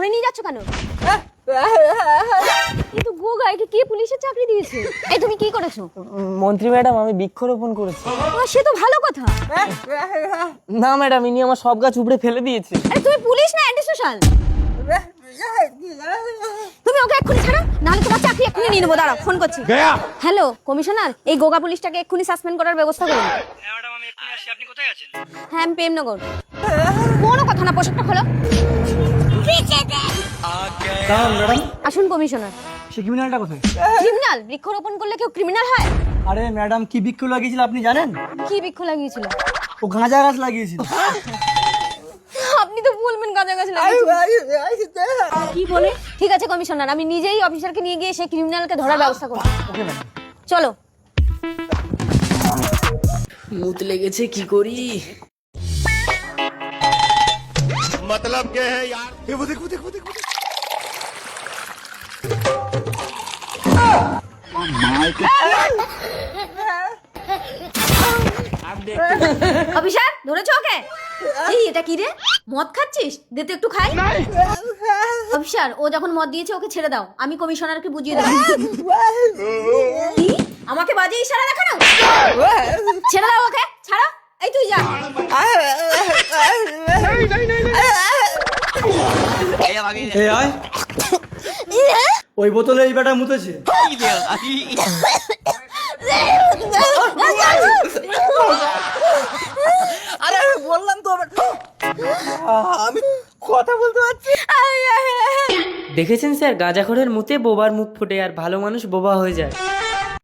ধরে নিয়ে যাচ্ছ কেন? কিন্তু গোগা একে কে পুলিশের চাকরি দিয়েছে? এই তুমি কি করেছো? মন্ত্রী ম্যাডাম, আমি বৃক্ষরোপণ করেছি। সে তো ভালো কথা। না ম্যাডাম, ইনি আমার সব গাছ উপড়ে ফেলে দিয়েছে। আরে তুমি পুলিশ না অ্যান্টি সোশ্যাল? তুমি ওকে এক্ষুনি ছাড়ো, নাহলে তোমার চাকরি এক্ষুনি নিয়ে নেবো। দাঁড়াও, ফোন করছি। হ্যালো কমিশনার, এই গোগা পুলিশটাকে এক্ষুনি সাসপেন্ড করার ব্যবস্থা করুন। হ্যাঁ ম্যাডাম, আমি এক্ষুনি আসছি। আপনি কোথায় আছেন? হ্যাঁ, আমি প্রেমনগর। কোনো কথা না, পোশাকটা খোলো। দাঁড়ান ম্যাডাম, আসুন কমিশনার। সে ক্রিমিনালটা কোথায়? ক্রিমিনাল? বৃক্ষরোপণ করলে কেউ ক্রিমিনাল হয়? আরে ম্যাডাম, কি বৃক্ষ লাগিয়েছিল আপনি জানেন? কি বৃক্ষ লাগিয়েছিল? ও গাঁজা গাছ লাগিয়েছিল। আপনি তো বলবেন গাঁজা গাছ লাগিয়েছিল। কি বলে? ঠিক আছে কমিশনার, আমি নিজেই অফিসারকে নিয়ে গিয়ে সেই ক্রিমিনালকে ধরার ব্যবস্থা করব। Okay madam. চলো। মুত লেগেছে, কি করি? मतलब क्या है यार? ये वो देखो देखो देखो অফিসার ধরেছো ওকে? এই এটা কি রে, মদ খাচ্ছিস? দে তো একটু খাই। অফিসার, ও যখন মদ দিয়েছে ওকে ছেড়ে দাও, আমি কমিশনারকে বুঝিয়ে দেবো। কি? আমাকে বাজে ইশারা দেখানো? ছেড়ে দাও ওকে, ছাড়ো। এই তুই যা। এই আয়, ওই বোতলে এই বেটা মুতেছে। আরে আমি বললাম তো আমি কথা বলতে পারছি। দেখেছেন স্যার, গাঁজাখোরের মুতে বোবার মুখ ফুটে আর ভালো মানুষ বোবা হয়ে যায়।